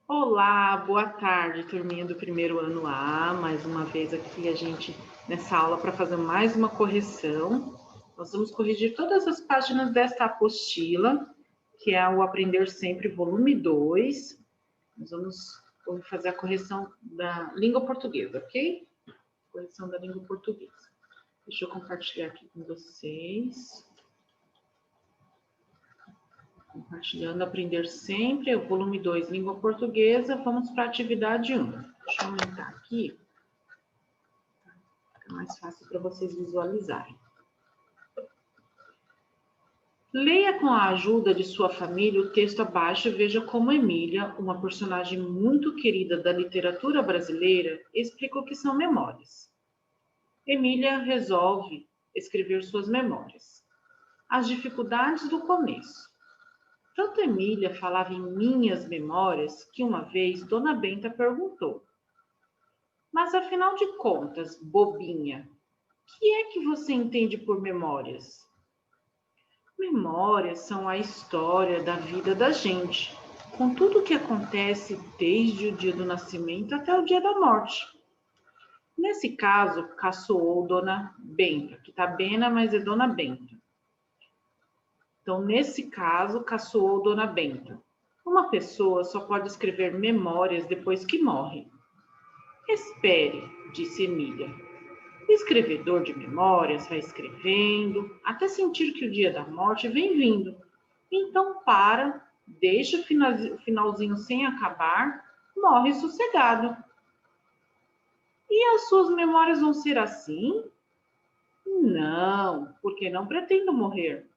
Olá, boa tarde, turminha do primeiro ano A. Mais uma vez aqui a gente nessa aula para fazer mais uma correção. Nós vamos corrigir todas as páginas desta apostila, que é o Aprender Sempre, volume 2. Nós vamos fazer a correção da língua portuguesa, ok? Correção da língua portuguesa. Deixa eu compartilhar aqui com vocês. Compartilhando Aprender Sempre, o volume 2, Língua Portuguesa. Vamos para a atividade 1. Deixa eu aumentar aqui. Fica mais fácil para vocês visualizarem. Leia com a ajuda de sua família o texto abaixo e veja como Emília, uma personagem muito querida da literatura brasileira, explica o que são memórias. Emília resolve escrever suas memórias. As dificuldades do começo. Tanto Emília falava em minhas memórias que uma vez Dona Benta perguntou: mas afinal de contas, bobinha, o que é que você entende por memórias? Memórias são a história da vida da gente, com tudo o que acontece desde o dia do nascimento até o dia da morte. Nesse caso, caçoou Dona Benta, que tá Bena, mas é Dona Benta. Então, nesse caso, caçoou Dona Benta. Uma pessoa só pode escrever memórias depois que morre. Espere, disse Emília. O escrevedor de memórias vai escrevendo, até sentir que o dia da morte vem vindo. Então para, deixa o finalzinho sem acabar, morre sossegado. E as suas memórias vão ser assim? Não, porque não pretendo morrer.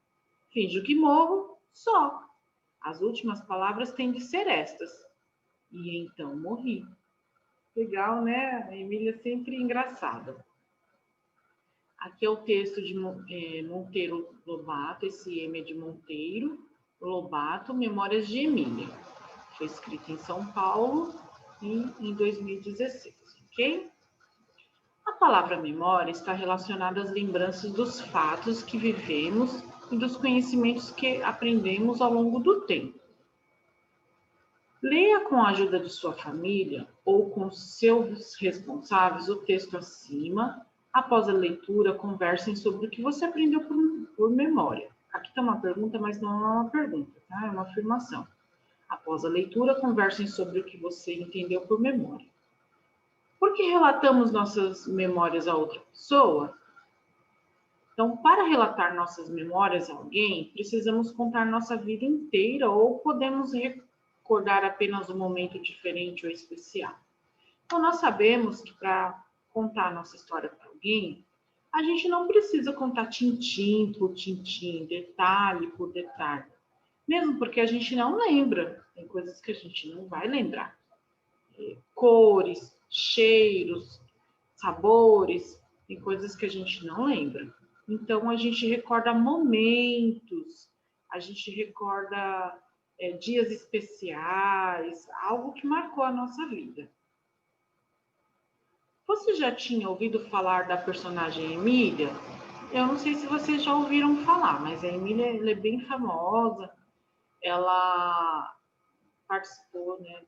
Finjo que morro, só. As últimas palavras têm de ser estas. E então morri. Legal, né? A Emília é sempre engraçada. Aqui é o texto de Monteiro Lobato, esse M é de Monteiro Lobato, Memórias de Emília. Foi escrito em São Paulo em 2016, ok? A palavra memória está relacionada às lembranças dos fatos que vivemos e dos conhecimentos que aprendemos ao longo do tempo. Leia com a ajuda de sua família ou com seus responsáveis o texto acima. Após a leitura, conversem sobre o que você aprendeu por memória. Aqui está uma pergunta, mas não é uma pergunta, tá? É uma afirmação. Após a leitura, conversem sobre o que você entendeu por memória. Por que relatamos nossas memórias a outra pessoa? Então, para relatar nossas memórias a alguém, precisamos contar nossa vida inteira ou podemos recordar apenas um momento diferente ou especial. Então, nós sabemos que para contar nossa história para alguém, a gente não precisa contar tintim por tintim, detalhe por detalhe. Mesmo porque a gente não lembra. Tem coisas que a gente não vai lembrar. Cores, cheiros, sabores, tem coisas que a gente não lembra. Então, a gente recorda momentos, a gente recorda dias especiais, algo que marcou a nossa vida. Você já tinha ouvido falar da personagem Emília? Eu não sei se vocês já ouviram falar, mas a Emília ela é bem famosa. Ela participou, né,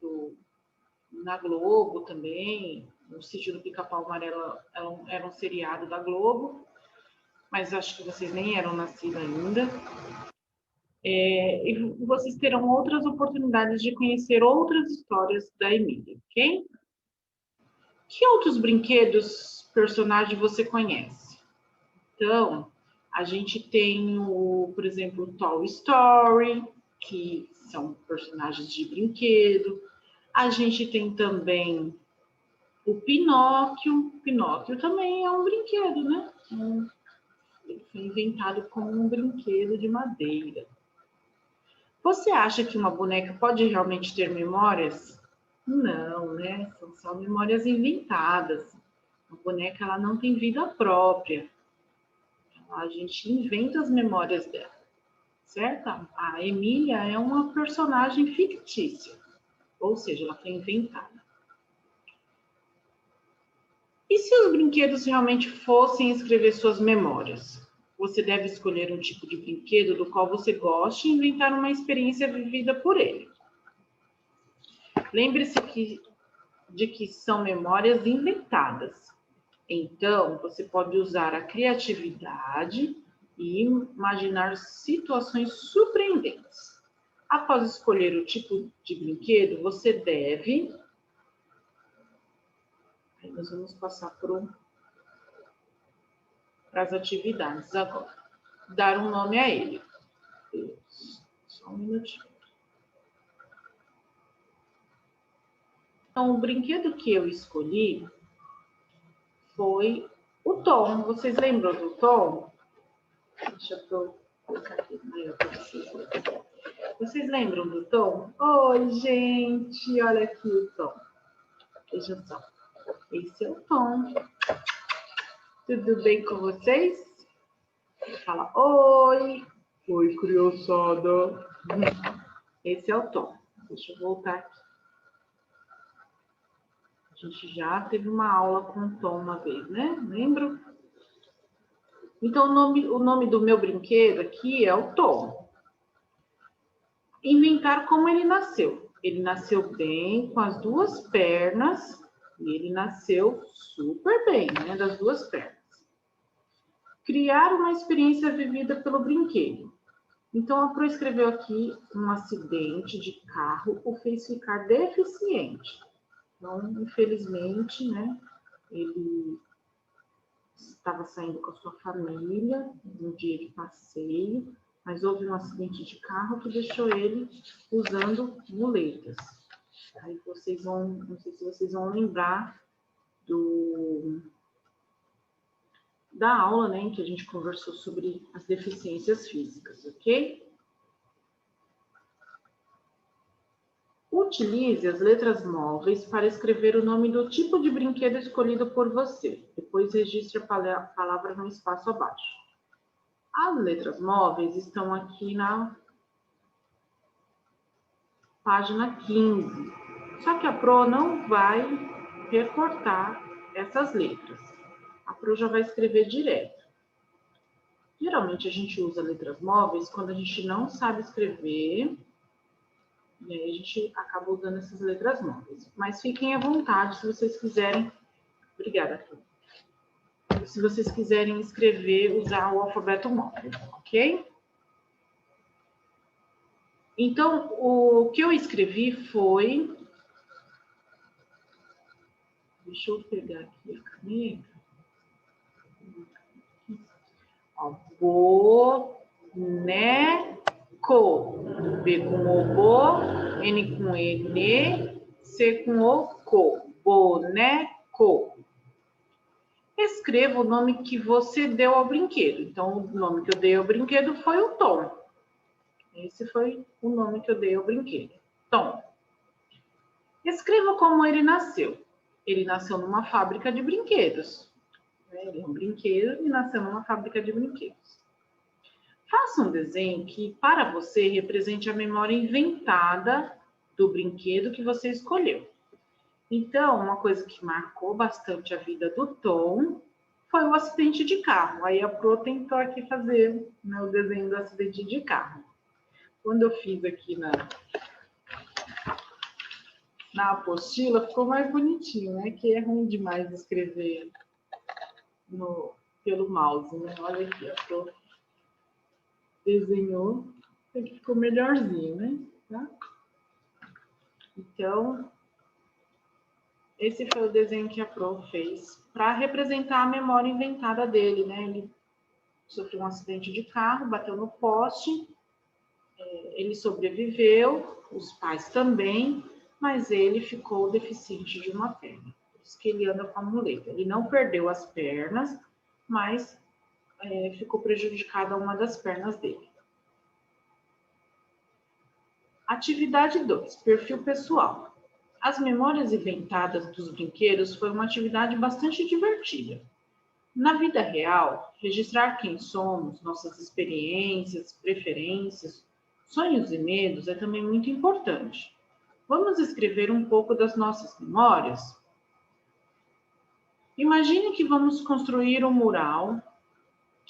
na Globo também. O Sítio do Pica-Pau Amarelo era um seriado da Globo, mas acho que vocês nem eram nascidos ainda. E vocês terão outras oportunidades de conhecer outras histórias da Emília, ok? Que outros brinquedos, personagens você conhece? Então, a gente tem, por exemplo, o Toy Story, que são personagens de brinquedo. A gente tem também o Pinóquio. Pinóquio também é um brinquedo, né? Ele foi inventado como um brinquedo de madeira. Você acha que uma boneca pode realmente ter memórias? Não, né? São só memórias inventadas. A boneca ela não tem vida própria. A gente inventa as memórias dela, certo? A Emília é uma personagem fictícia, ou seja, ela foi inventada. E se os brinquedos realmente fossem escrever suas memórias? Você deve escolher um tipo de brinquedo do qual você goste e inventar uma experiência vivida por ele. Lembre-se de que são memórias inventadas. Então, você pode usar a criatividade e imaginar situações surpreendentes. Após escolher o tipo de brinquedo, você deve... Aí nós vamos passar para as atividades agora. Dar um nome a ele. Só um minutinho. Então, o brinquedo que eu escolhi foi o Tom. Vocês lembram do Tom? Deixa eu colocar aqui maior para vocês. Vocês lembram do Tom? Oi, gente, olha aqui o Tom. Veja só. Esse é o Tom. Tudo bem com vocês? Fala oi. Oi, criançada. Esse é o Tom. Deixa eu voltar aqui. A gente já teve uma aula com o Tom uma vez, né? Lembra? Então, o nome do meu brinquedo aqui é o Tom. Inventar como ele nasceu. Ele nasceu bem, com as duas pernas, e ele nasceu super bem, né? Das duas pernas. Criar uma experiência vivida pelo brinquedo. Então, a Pro escreveu aqui um acidente de carro o fez ficar deficiente. Então, infelizmente, né, ele estava saindo com a sua família num dia de passeio, mas houve um acidente de carro que deixou ele usando muletas. Aí vocês vão, não sei se vocês vão lembrar da aula, né, em que a gente conversou sobre as deficiências físicas, ok? Utilize as letras móveis para escrever o nome do tipo de brinquedo escolhido por você. Depois registre a palavra no espaço abaixo. As letras móveis estão aqui na página 15. Só que a Pro não vai recortar essas letras. A Pro já vai escrever direto. Geralmente a gente usa letras móveis quando a gente não sabe escrever. E aí a gente acaba usando essas letras móveis. Mas fiquem à vontade se vocês quiserem. Obrigada, Fê. Se vocês quiserem escrever, usar o alfabeto móvel, ok? Então, o que eu escrevi foi... Deixa eu pegar aqui a caneta. Boneco. B com o bo, N com N, C com o co. Boneco. Escreva o nome que você deu ao brinquedo. Então, o nome que eu dei ao brinquedo foi o Tom. Esse foi o nome que eu dei ao brinquedo. Tom. Escreva como ele nasceu. Ele nasceu numa fábrica de brinquedos. Ele é um brinquedo e nasceu numa fábrica de brinquedos. Faça um desenho que, para você, represente a memória inventada do brinquedo que você escolheu. Então, uma coisa que marcou bastante a vida do Tom foi o acidente de carro. Aí a Pro tentou aqui fazer, né, o desenho do acidente de carro. Quando eu fiz aqui na apostila, ficou mais bonitinho, né? Que é ruim demais escrever pelo mouse, né? Olha aqui, a Pro desenhou, ficou melhorzinho, né? Tá? Então, esse foi o desenho que a Pro fez para representar a memória inventada dele, né? Ele sofreu um acidente de carro, bateu no poste, ele sobreviveu, os pais também, mas ele ficou deficiente de uma perna. Por isso que ele anda com a muleta. Ele não perdeu as pernas, mas ficou prejudicada uma das pernas dele. Atividade 2, perfil pessoal. As memórias inventadas dos brinquedos foi uma atividade bastante divertida. Na vida real, registrar quem somos, nossas experiências, preferências, sonhos e medos é também muito importante. Vamos escrever um pouco das nossas memórias? Imagine que vamos construir um mural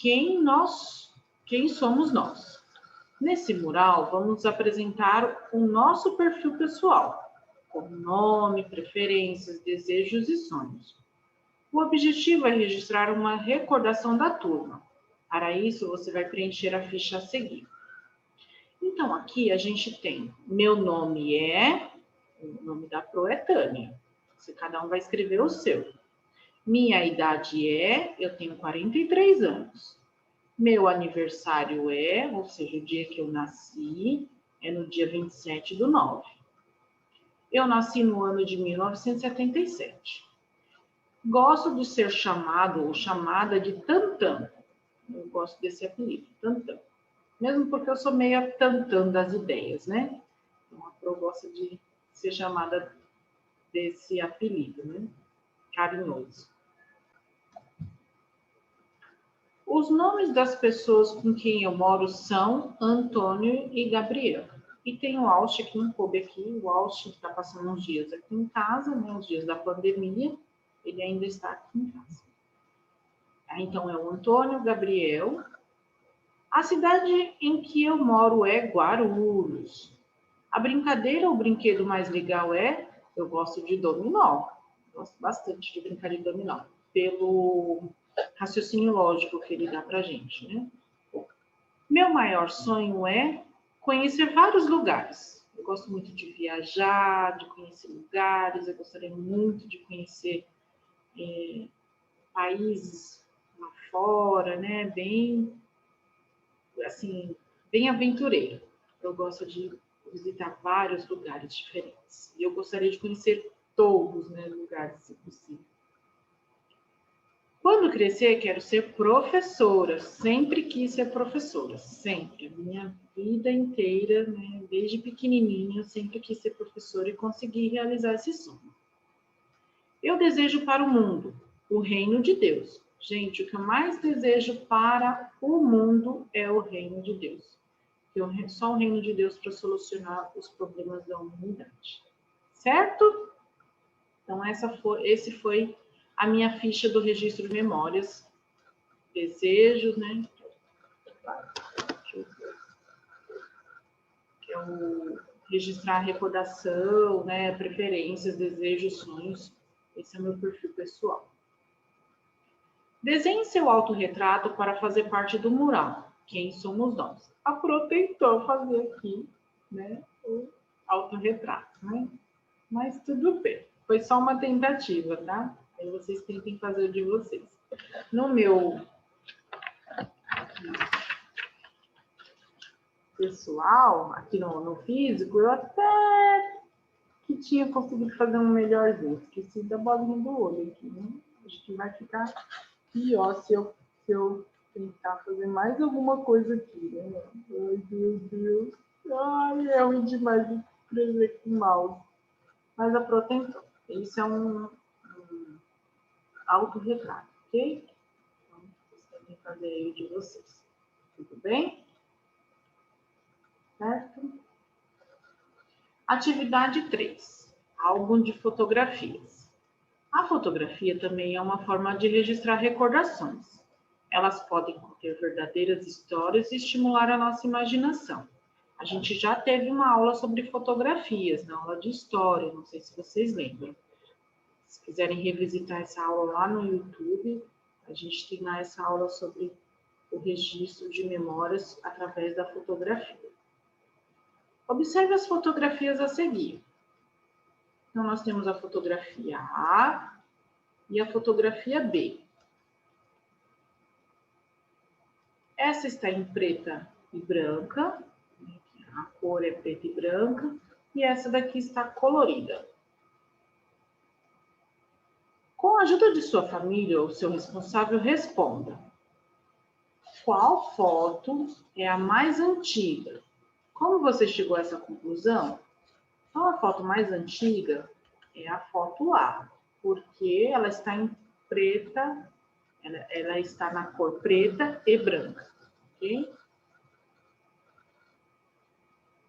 Quem somos nós? Nesse mural, vamos apresentar o nosso perfil pessoal. com nome, preferências, desejos e sonhos. O objetivo é registrar uma recordação da turma. Para isso, você vai preencher a ficha a seguir. Então, aqui a gente tem meu nome o nome da pro é Tânia. Cada um vai escrever o seu. Minha idade eu tenho 43 anos. Meu aniversário ou seja, o dia que eu nasci, é no dia 27/9. Eu nasci no ano de 1977. Gosto de ser chamado ou chamada de Tantã. Eu gosto desse apelido, Tantã. Mesmo porque eu sou meio tantã das ideias, né? Então, a Pro gosta de ser chamada desse apelido, né? Carinhoso. Os nomes das pessoas com quem eu moro são Antônio e Gabriel. E tem o Austin que não coube aqui. O Austin está passando uns dias aqui em casa, né? Os dias da pandemia. Ele ainda está aqui em casa. Então, é o Antônio, Gabriel. A cidade em que eu moro é Guarulhos. A brincadeira ou brinquedo mais legal eu gosto de dominó. Gosto bastante de brincar de dominó. Pelo raciocínio lógico que ele dá pra gente, né? Meu maior sonho é conhecer vários lugares. Eu gosto muito de viajar, de conhecer lugares. Eu gostaria muito de conhecer países lá fora, né? Bem, assim, bem aventureiro. Eu gosto de visitar vários lugares diferentes. E eu gostaria de conhecer todos, né, lugares, se possível. Quando crescer, quero ser professora. Sempre quis ser professora, sempre. A minha vida inteira, né, desde pequenininha, eu sempre quis ser professora e consegui realizar esse sonho. Eu desejo para o mundo o reino de Deus. Gente, o que eu mais desejo para o mundo é o reino de Deus. Só o reino de Deus para solucionar os problemas da humanidade. Certo? Então, esse foi a minha ficha do registro de memórias. Desejos, né? Que é o registrar a recordação, né? Preferências, desejos, sonhos. Esse é o meu perfil pessoal. Desenhe seu autorretrato para fazer parte do mural. Quem somos nós? A Pro tentou fazer aqui, né? O autorretrato, né? Mas tudo bem. Foi só uma tentativa, tá? Aí vocês tentem fazer o de vocês. No meu pessoal, aqui no físico, eu até que tinha conseguido fazer um melhorzinho. Esqueci da bolinha do olho aqui, né? Acho que vai ficar pior se eu tentar fazer mais alguma coisa aqui, né? Ai, meu Deus. Ai, é ruim demais de escrever com mouse. Mas a Pro tentou. Isso é um autorretrato, ok? Então, vocês podem fazer aí o de vocês. Tudo bem? Certo? Atividade 3. Álbum de fotografias. A fotografia também é uma forma de registrar recordações. Elas podem conter verdadeiras histórias e estimular a nossa imaginação. A gente já teve uma aula sobre fotografias, na aula de história, não sei se vocês lembram. Se quiserem revisitar essa aula lá no YouTube, a gente tem lá essa aula sobre o registro de memórias através da fotografia. Observe as fotografias a seguir. Então, nós temos a fotografia A e a fotografia B. Essa está em preta e branca, a cor é preta e branca, e essa daqui está colorida. Com a ajuda de sua família ou seu responsável, responda. Qual foto é a mais antiga? Como você chegou a essa conclusão? Então, a foto mais antiga é a foto A, porque ela está em preta, ela está na cor preta e branca, ok?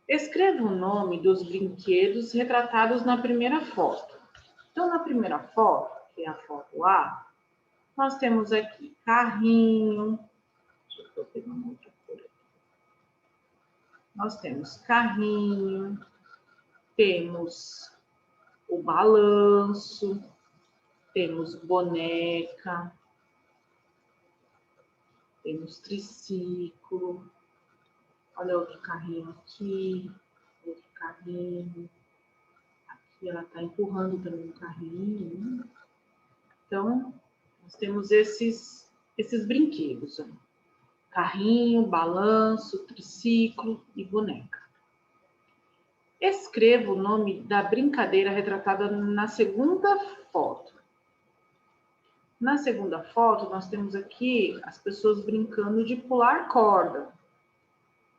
Escreva o nome dos brinquedos retratados na primeira foto. Então, na primeira foto, que é a foto A, nós temos aqui carrinho. Deixa eu pegar uma outra cor aqui. Nós temos carrinho, temos o balanço, temos boneca, temos triciclo, olha outro carrinho aqui, outro carrinho, aqui ela está empurrando também um carrinho, né? Então, nós temos esses brinquedos, ó. Carrinho, balanço, triciclo e boneca. Escreva o nome da brincadeira retratada na segunda foto. Na segunda foto, nós temos aqui as pessoas brincando de pular corda.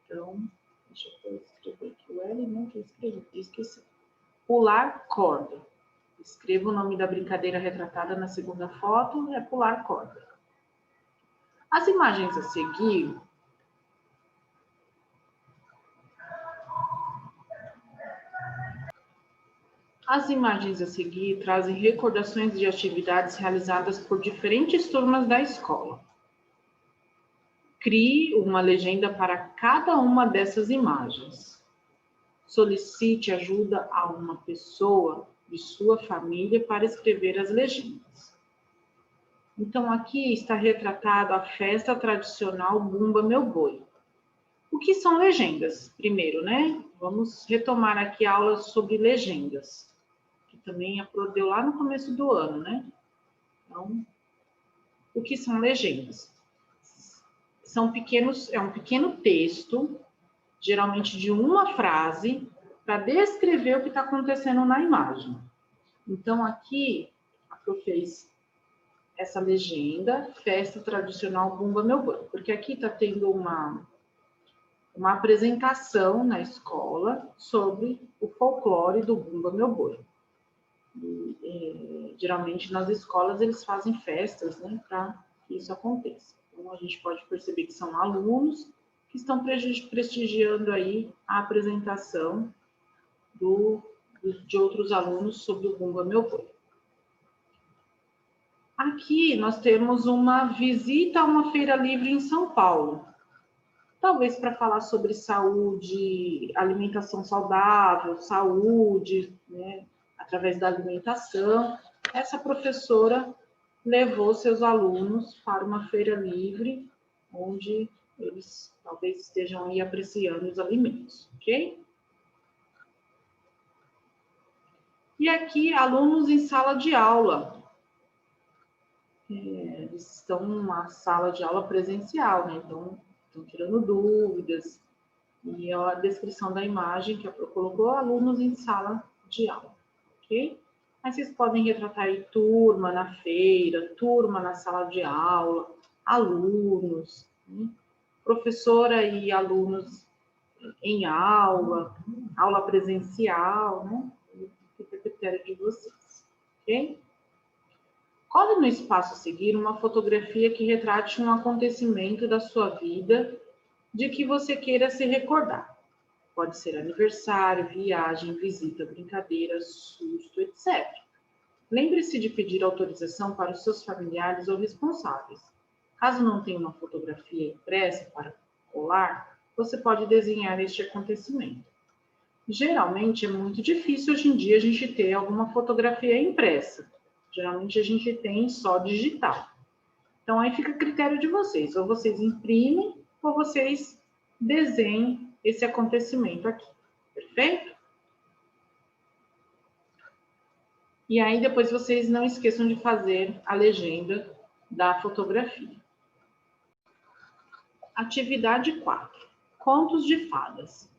Então, deixa eu escrever aqui o L, né? Que eu esqueci. Pular corda. Escreva o nome da brincadeira retratada na segunda foto, é pular corda. As imagens a seguir trazem recordações de atividades realizadas por diferentes turmas da escola. Crie uma legenda para cada uma dessas imagens. Solicite ajuda a uma pessoa de sua família para escrever as legendas. Então, aqui está retratado a festa tradicional Bumba Meu Boi. O que são legendas? Primeiro, né? Vamos retomar aqui a aula sobre legendas, que também deu lá no começo do ano, né? Então, o que são legendas? É um pequeno texto, geralmente de uma frase, para descrever o que está acontecendo na imagem. Então, aqui, a Pro fez essa legenda, festa tradicional Bumba Meu Boi, porque aqui está tendo uma apresentação na escola sobre o folclore do Bumba Meu Boi. Geralmente nas escolas eles fazem festas, né, para que isso aconteça. Então a gente pode perceber que são alunos que estão prestigiando aí a apresentação de outros alunos sobre o Bumba Meu Boi. Aqui nós temos uma visita a uma feira livre em São Paulo. Talvez para falar sobre saúde, alimentação saudável, saúde, né, através da alimentação. Essa professora levou seus alunos para uma feira livre, onde eles talvez estejam aí apreciando os alimentos, ok? E aqui, alunos em sala de aula. Eles estão numa sala de aula presencial, né? Então, estão tirando dúvidas. E a descrição da imagem que a Pro colocou, alunos em sala de aula, ok? Mas vocês podem retratar aí turma na feira, turma na sala de aula, alunos, né? Professora e alunos em aula, aula presencial, né? Fica a critério de vocês, ok? Cole no espaço a seguir uma fotografia que retrate um acontecimento da sua vida de que você queira se recordar. Pode ser aniversário, viagem, visita, brincadeira, susto, etc. Lembre-se de pedir autorização para os seus familiares ou responsáveis. Caso não tenha uma fotografia impressa para colar, você pode desenhar este acontecimento. Geralmente é muito difícil hoje em dia a gente ter alguma fotografia impressa. Geralmente a gente tem só digital. Então aí fica a critério de vocês. Ou vocês imprimem ou vocês desenhem esse acontecimento aqui. Perfeito? E aí depois vocês não esqueçam de fazer a legenda da fotografia. Atividade 4. Contos de fadas.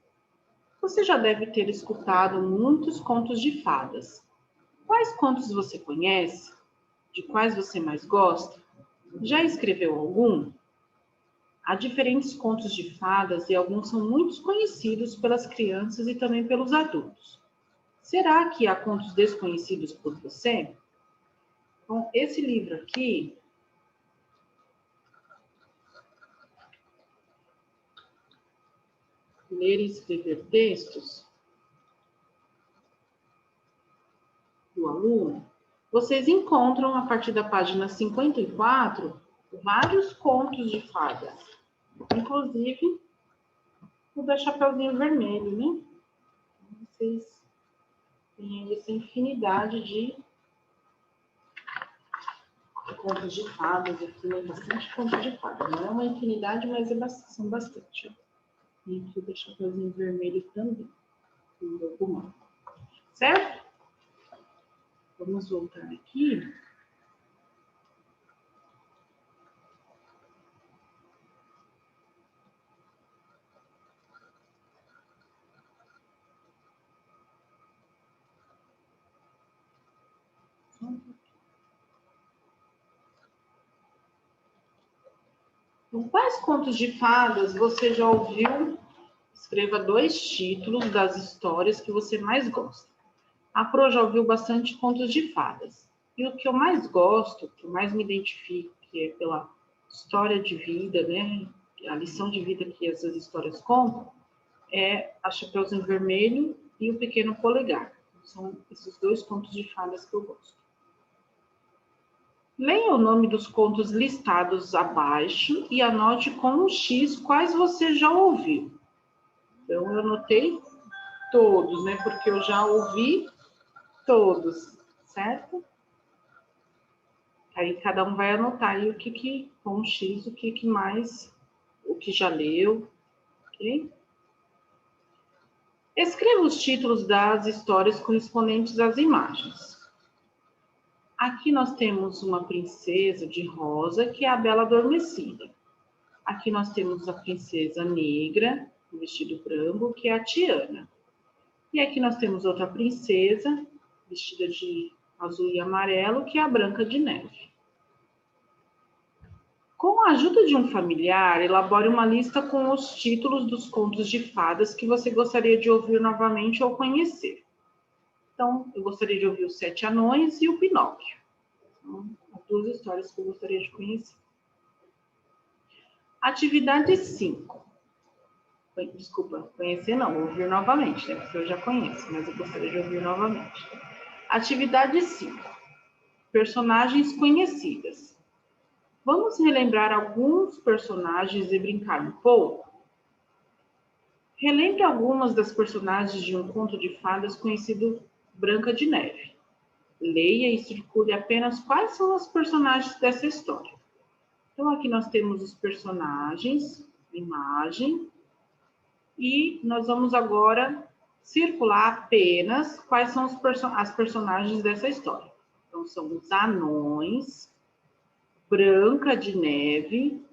Você já deve ter escutado muitos contos de fadas. Quais contos você conhece? De quais você mais gosta? Já escreveu algum? Há diferentes contos de fadas e alguns são muito conhecidos pelas crianças e também pelos adultos. Será que há contos desconhecidos por você? Então, esse livro aqui, Ler e Escrever Textos, do aluno, vocês encontram, a partir da página 54, vários contos de fadas. Inclusive, o da Chapeuzinho Vermelho, né? Vocês Tem essa infinidade de contos de fadas aqui, né? Bastante contos de fadas. Não é uma infinidade, mas são bastante. Ó. E aqui o chapeuzinho vermelho também. Certo? Vamos voltar aqui. Então, quais contos de fadas você já ouviu? Escreva 2 títulos das histórias que você mais gosta. A Pro já ouviu bastante contos de fadas. E o que eu mais gosto, que eu mais me identifico, que é pela história de vida, né? A lição de vida que essas histórias contam, é a Chapeuzinho Vermelho e o Pequeno Polegar. São esses 2 contos de fadas que eu gosto. Leia o nome dos contos listados abaixo e anote com um X quais você já ouviu. Então, eu anotei todos, né? Porque eu já ouvi todos, certo? Aí cada um vai anotar aí com um X, o que mais, o que já leu, ok? Escreva os títulos das histórias correspondentes às imagens. Aqui nós temos uma princesa de rosa, que é a Bela Adormecida. Aqui nós temos a princesa negra, com vestido branco, que é a Tiana. E aqui nós temos outra princesa, vestida de azul e amarelo, que é a Branca de Neve. Com a ajuda de um familiar, elabore uma lista com os títulos dos contos de fadas que você gostaria de ouvir novamente ou conhecer. Então, eu gostaria de ouvir os 7 Anões e o Pinóquio. São as 2 histórias que eu gostaria de conhecer. Atividade 5. Desculpa, conhecer não, ouvir novamente, né? Porque eu já conheço, mas eu gostaria de ouvir novamente. Atividade 5. Personagens conhecidas. Vamos relembrar alguns personagens e brincar um pouco? Relembre algumas das personagens de um conto de fadas conhecido Branca de Neve. Leia e circule apenas quais são os personagens dessa história. Então, aqui nós temos os personagens, imagem, e nós vamos agora circular apenas quais são as personagens dessa história. Então, são os anões, Branca de Neve,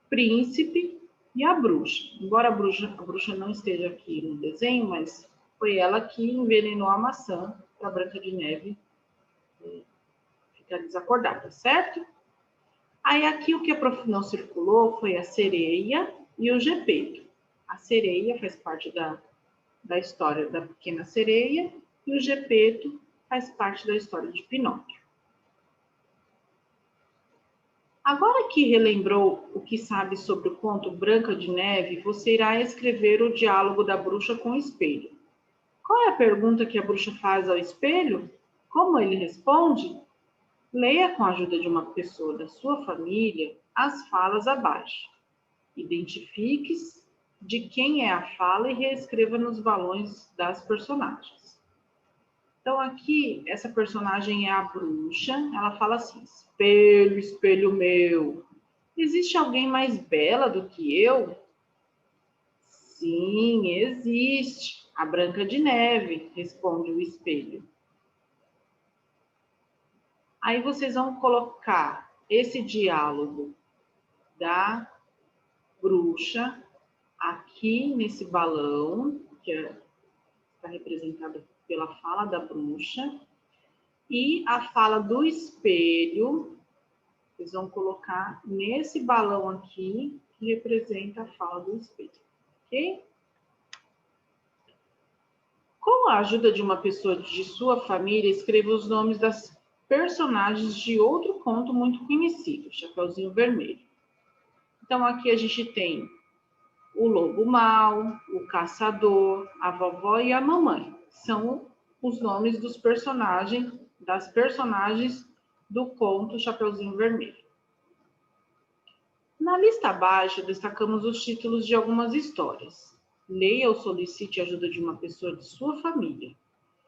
Príncipe e a bruxa. Embora a bruxa não esteja aqui no desenho, mas foi ela que envenenou a maçã para a Branca de Neve ficar desacordada, certo? Aí aqui o que a prof não circulou foi a sereia e o Gepeto. A sereia faz parte da história da Pequena Sereia e o Gepeto faz parte da história de Pinóquio. Agora que relembrou o que sabe sobre o conto Branca de Neve, você irá escrever o diálogo da bruxa com o espelho. Qual é a pergunta que a bruxa faz ao espelho? Como ele responde? Leia com a ajuda de uma pessoa da sua família as falas abaixo. Identifique de quem é a fala e reescreva nos balões das personagens. Então, aqui, essa personagem é a bruxa. Ela fala assim, espelho, espelho meu, existe alguém mais bela do que eu? Sim, existe. A Branca de Neve, responde o espelho. Aí vocês vão colocar esse diálogo da bruxa aqui nesse balão, que está representado pela fala da bruxa, e a fala do espelho, vocês vão colocar nesse balão aqui, que representa a fala do espelho, ok? Com a ajuda de uma pessoa de sua família, escreva os nomes das personagens de outro conto muito conhecido, Chapeuzinho Vermelho. Então, aqui a gente tem o lobo mau, o caçador, a vovó e a mamãe. São os nomes dos personagens, das personagens do conto Chapeuzinho Vermelho. Na lista abaixo, destacamos os títulos de algumas histórias. Leia ou solicite a ajuda de uma pessoa de sua família.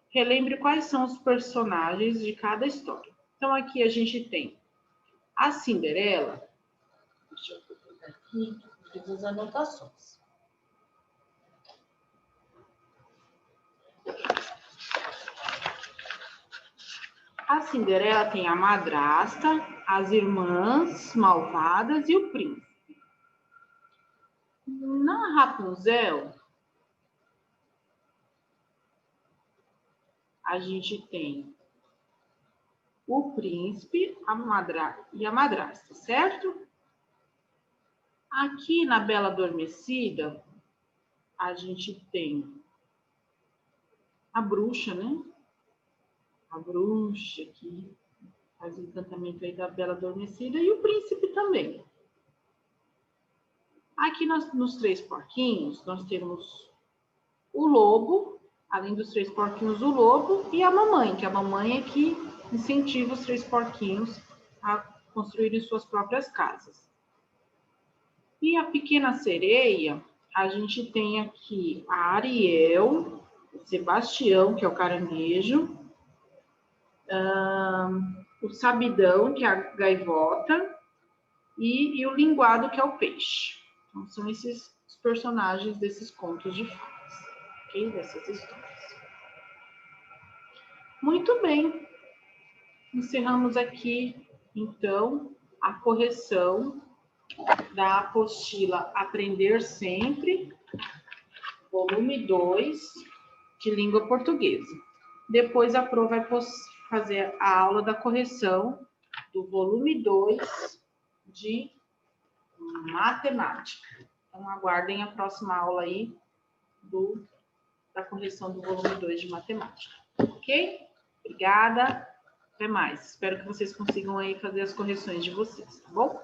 relembre quais são os personagens de cada história. Então, aqui a gente tem a Cinderela. Deixa eu pegar aqui, fiz as anotações. A Cinderela tem a madrasta, as irmãs malvadas e o príncipe. Na Rapunzel, a gente tem o príncipe e a madrasta, certo? Aqui na Bela Adormecida, a gente tem a bruxa, né? A bruxa que faz o encantamento aí da Bela Adormecida e o príncipe também. Aqui nos Três Porquinhos, nós temos o lobo, além dos Três Porquinhos, o lobo e a mamãe, que a mamãe é que incentiva os Três Porquinhos a construírem suas próprias casas. E a Pequena Sereia, a gente tem aqui a Ariel, o Sebastião, que é o caranguejo, o Sabidão, que é a gaivota, e o Linguado, que é o peixe. Então, são esses os personagens desses contos de fadas, ok? Dessas histórias. Muito bem. Encerramos aqui, então, a correção da apostila Aprender Sempre, volume 2, de língua portuguesa. Depois a Pro vai fazer a aula da correção do volume 2 de matemática. Então, aguardem a próxima aula aí da correção do volume 2 de matemática. Ok? Obrigada. Até mais. Espero que vocês consigam aí fazer as correções de vocês, tá bom?